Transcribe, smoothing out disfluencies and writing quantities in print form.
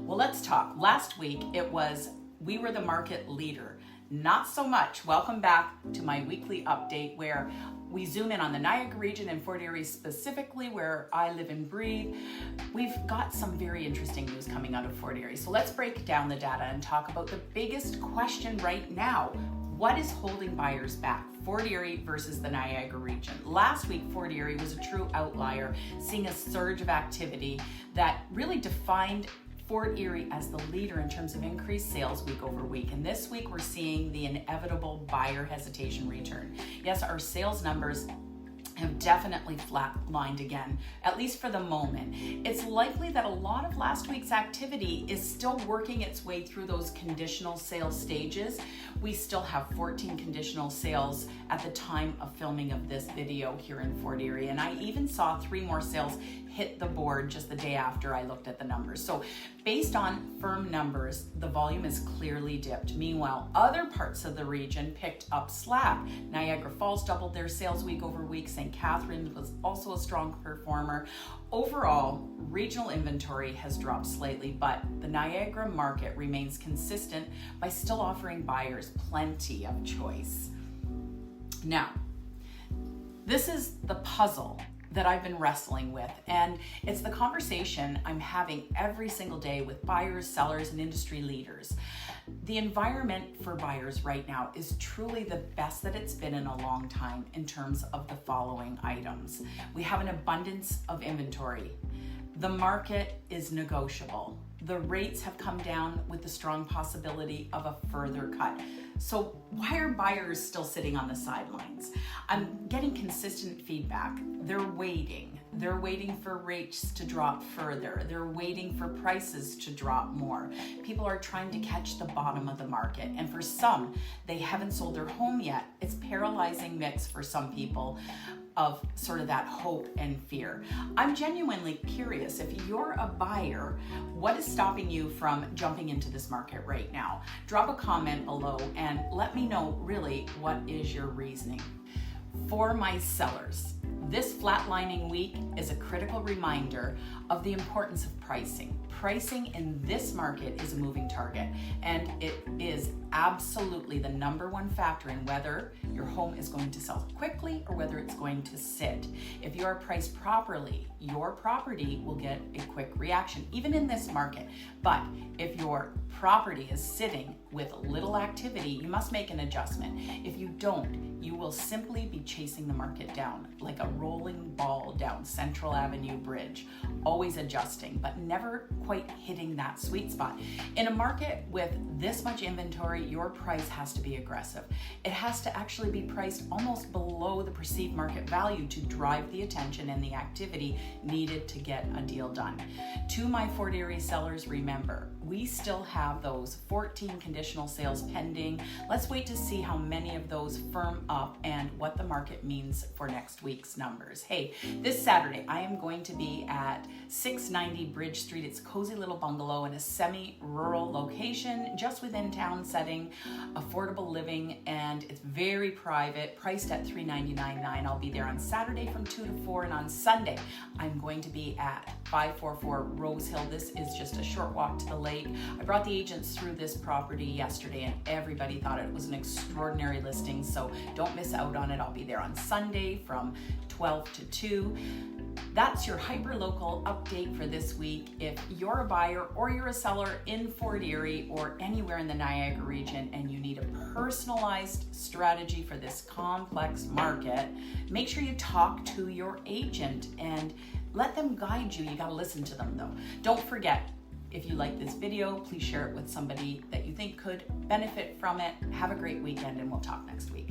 Well, let's talk. Last week we were the market leader. Not so much. Welcome back to my weekly update where we zoom in on the Niagara Region and Fort Erie specifically, where I live and breathe. We've got some very interesting news coming out of Fort Erie. So let's break down the data and talk about the biggest question right now. What is holding buyers back? Fort Erie versus the Niagara Region. Last week, Fort Erie was a true outlier, seeing a surge of activity that really defined Fort Erie as the leader in terms of increased sales week over week. And this week we're seeing the inevitable buyer hesitation return. Yes, our sales numbers have definitely flatlined again, at least for the moment. It's likely that a lot of last week's activity is still working its way through those conditional sales stages. We still have 14 conditional sales at the time of filming of this video here in Fort Erie, and I even saw 3 more sales hit the board just the day after I looked at the numbers. So based on firm numbers, the volume is clearly dipped. Meanwhile, other parts of the region picked up slack. Niagara Falls doubled their sales week over week. St. Catharines was also a strong performer. Overall, regional inventory has dropped slightly, but the Niagara market remains consistent by still offering buyers plenty of choice. Now, this is the puzzle that I've been wrestling with, and it's the conversation I'm having every single day with buyers, sellers, and industry leaders. The environment for buyers right now is truly the best that it's been in a long time in terms of the following items. We have an abundance of inventory. The market is negotiable. The rates have come down with the strong possibility of a further cut. So why are buyers still sitting on the sidelines? I'm getting consistent feedback. They're waiting. They're waiting for rates to drop further. They're waiting for prices to drop more. People are trying to catch the bottom of the market. And for some, they haven't sold their home yet. It's paralyzing mix for some people of sort of that hope and fear. I'm genuinely curious, if you're a buyer, what is stopping you from jumping into this market right now? Drop a comment below and let me know really what is your reasoning. For my sellers, this flatlining week is a critical reminder of the importance of pricing. Pricing in this market is a moving target, and it is absolutely the number one factor in whether your home is going to sell quickly or whether it's going to sit. If you are priced properly, your property will get a quick reaction, even in this market. But if your property is sitting with little activity, you must make an adjustment. If you don't, you will simply be chasing the market down like a rolling ball down Central Avenue Bridge, always adjusting, but never quite hitting that sweet spot. In a market with this much inventory, your price has to be aggressive. It has to actually be priced almost below the perceived market value to drive the attention and the activity needed to get a deal done. To my Fort Erie sellers, remember, we still have those 14 conditional sales pending. Let's wait to see how many of those firm up and what the market means for next week's numbers. Hey, this Saturday, I am going to be at 690 Bridge Street. It's a cozy little bungalow in a semi-rural location, just within town setting, affordable living, and it's very private, priced at $399.9. I'll be there on Saturday from 2 to 4, and on Sunday, I'm going to be at 544 Rose Hill. This is just a short walk to the lake. I brought the agents through this property yesterday, and everybody thought it was an extraordinary listing, so don't miss out on it. I'll be there on Sunday from 12 to 2. That's your hyper-local update for this week. If you're a buyer or you're a seller in Fort Erie or anywhere in the Niagara region and you need a personalized strategy for this complex market, make sure you talk to your agent and let them guide you. You got to listen to them though. Don't forget, if you like this video, please share it with somebody that you think could benefit from it. Have a great weekend, and we'll talk next week.